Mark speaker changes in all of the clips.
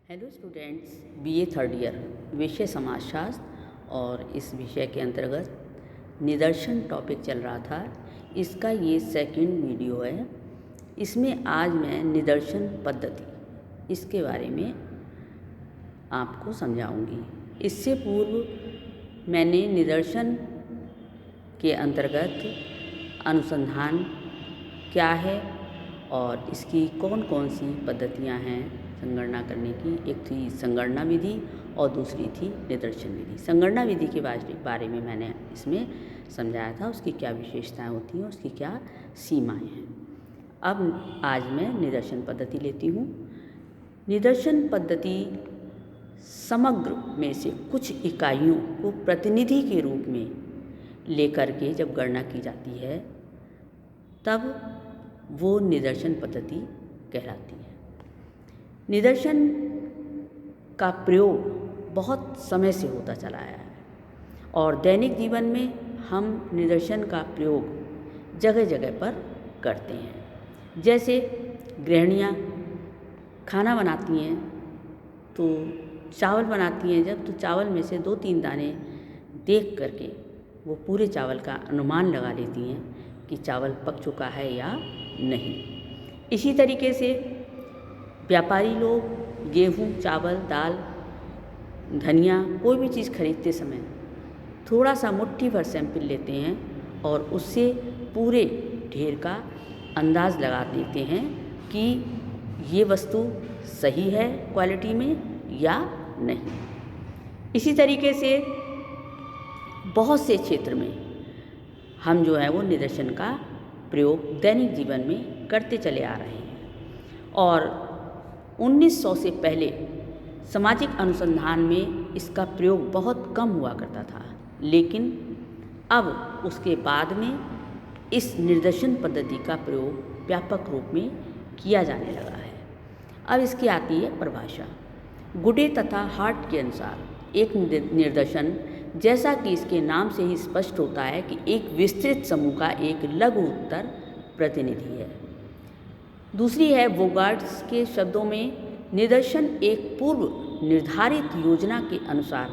Speaker 1: Hello students, BA third year विषय समाजशास्त्र और इस विषय के अंतर्गत निदर्शन टॉपिक चल रहा था। इसका ये सेकंड वीडियो है। इसमें आज मैं निदर्शन पद्धति इसके बारे में आपको समझाऊंगी। इससे पूर्व मैंने निदर्शन के अंतर्गत अनुसंधान क्या है और इसकी कौन कौन सी पद्धतियां हैं संगणना करने की। एक थी संगणना विधि और दूसरी थी निदर्शन विधि। संगणना विधि के बारे में मैंने इसमें समझाया था, उसकी क्या विशेषताएं होती हैं, उसकी क्या सीमाएं हैं। अब आज मैं निदर्शन पद्धति लेती हूँ। निदर्शन पद्धति समग्र में से कुछ इकाइयों को प्रतिनिधि के रूप में लेकर के जब गणना की जाती है तब वो निदर्शन पद्धति कहलाती है। निदर्शन का प्रयोग बहुत समय से होता चला आया है और दैनिक जीवन में हम निदर्शन का प्रयोग जगह जगह पर करते हैं। जैसे गृहिणियाँ खाना बनाती हैं तो चावल बनाती हैं जब, तो चावल में से 2-3 दाने देख करके वो पूरे चावल का अनुमान लगा लेती हैं कि चावल पक चुका है या नहीं। इसी तरीके से व्यापारी लोग गेहूँ, चावल, दाल, धनिया कोई भी चीज़ खरीदते समय थोड़ा सा मुट्ठी भर सैंपल लेते हैं और उससे पूरे ढेर का अंदाज़ लगा देते हैं कि ये वस्तु सही है क्वालिटी में या नहीं। इसी तरीके से बहुत से क्षेत्र में हम जो है वो निदर्शन का प्रयोग दैनिक जीवन में करते चले आ रहे हैं और 1900 से पहले सामाजिक अनुसंधान में इसका प्रयोग बहुत कम हुआ करता था, लेकिन अब उसके बाद में इस निदर्शन पद्धति का प्रयोग व्यापक रूप में किया जाने लगा है। अब इसकी आती है परिभाषा। गुडे तथा हार्ट के अनुसार एक निदर्शन, जैसा कि इसके नाम से ही स्पष्ट होता है कि एक विस्तृत समूह का एक लघु उत्तर प्रतिनिधि है। दूसरी है वोगार्ड्स के शब्दों में निदर्शन एक पूर्व निर्धारित योजना के अनुसार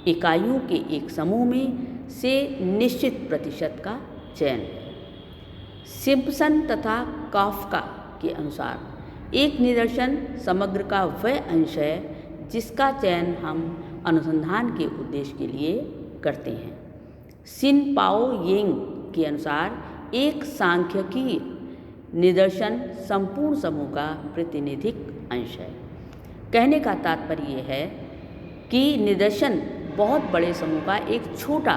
Speaker 1: इकाइयों के एक समूह में से निश्चित प्रतिशत का चयन है। सिम्पसन तथा काफ्का के अनुसार एक निदर्शन समग्र का वह अंश है जिसका चयन हम अनुसंधान के उद्देश्य के लिए करते हैं। सिन पाओ येंग के अनुसार एक सांख्यिकीय निदर्शन संपूर्ण समूह का प्रातिनिधिक अंश है। कहने का तात्पर्य यह है कि निदर्शन बहुत बड़े समूह का एक छोटा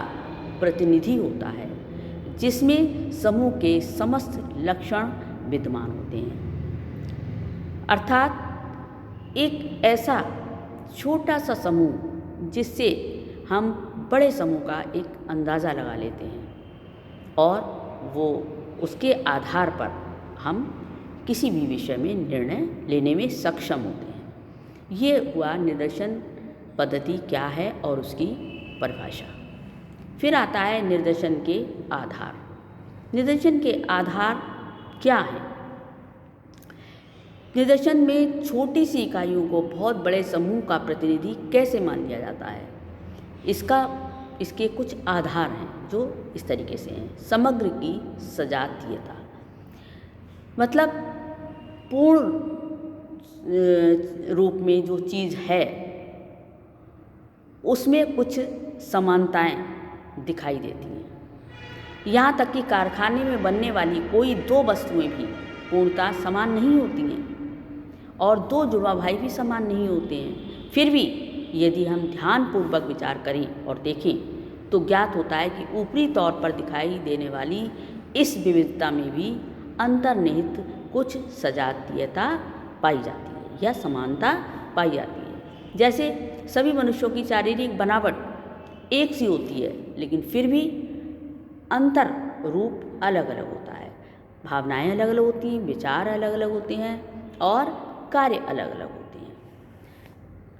Speaker 1: प्रतिनिधि होता है जिसमें समूह के समस्त लक्षण विद्यमान होते हैं। अर्थात एक ऐसा छोटा सा समूह जिससे हम बड़े समूह का एक अंदाज़ा लगा लेते हैं और वो उसके आधार पर हम किसी भी विषय में निर्णय लेने में सक्षम होते हैं। ये हुआ निदर्शन पद्धति क्या है और उसकी परिभाषा। फिर आता है निदर्शन के आधार। निदर्शन के आधार क्या है? निदर्शन में छोटी सी इकाइयों को बहुत बड़े समूह का प्रतिनिधि कैसे मान लिया जाता है, इसके कुछ आधार हैं जो इस तरीके से हैं। समग्र की सजातीयता, मतलब पूर्ण रूप में जो चीज़ है उसमें कुछ समानताएं दिखाई देती हैं। यहाँ तक कि कारखाने में बनने वाली कोई 2 वस्तुएं भी पूर्णतः समान नहीं होती हैं और 2 जुड़वा भाई भी समान नहीं होते हैं। फिर भी यदि हम ध्यानपूर्वक विचार करें और देखें तो ज्ञात होता है कि ऊपरी तौर पर दिखाई देने वाली इस विविधता में भी अंतर्निहित कुछ सजातीयता पाई जाती है या समानता पाई जाती है। जैसे सभी मनुष्यों की शारीरिक बनावट एक सी होती है, लेकिन फिर भी अंतर रूप अलग अलग होता है। भावनाएं अलग अलग होती हैं, विचार अलग अलग होते हैं और कार्य अलग अलग होते हैं।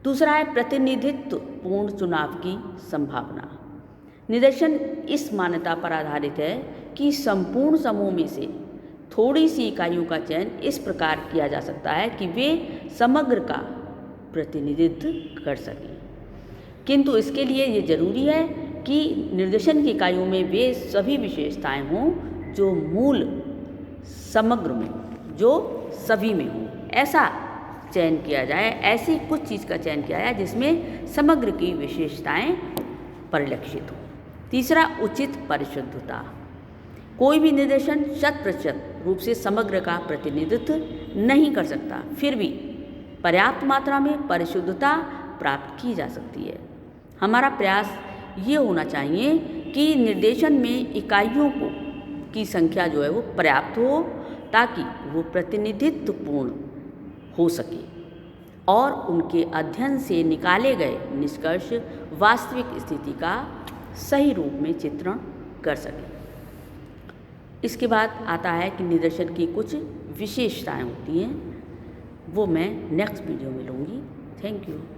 Speaker 1: दूसरा है प्रतिनिधित्व पूर्ण चुनाव की संभावना। निदर्शन इस मान्यता पर आधारित है कि संपूर्ण समूह में से थोड़ी सी इकाइयों का चयन इस प्रकार किया जा सकता है कि वे समग्र का प्रतिनिधित्व कर सकें। किंतु इसके लिए ये ज़रूरी है कि निर्देशन की इकाइयों में वे सभी विशेषताएं हों जो मूल समग्र में, जो सभी में हो, ऐसा चयन किया जाए, ऐसी कुछ चीज़ का चयन किया जाए जिसमें समग्र की विशेषताएं परिलक्षित हो। तीसरा, उचित परिशुद्धता। कोई भी निर्देशन 100% रूप से समग्र का प्रतिनिधित्व नहीं कर सकता, फिर भी पर्याप्त मात्रा में परिशुद्धता प्राप्त की जा सकती है। हमारा प्रयास ये होना चाहिए कि निर्देशन में इकाइयों की संख्या जो है वो पर्याप्त हो ताकि वो प्रतिनिधित्वपूर्ण हो सके और उनके अध्ययन से निकाले गए निष्कर्ष वास्तविक स्थिति का सही रूप में चित्रण कर सके। इसके बाद आता है कि निर्देशन की कुछ विशेषताएं होती हैं, वो मैं नेक्स्ट वीडियो में लूँगी। Thank you.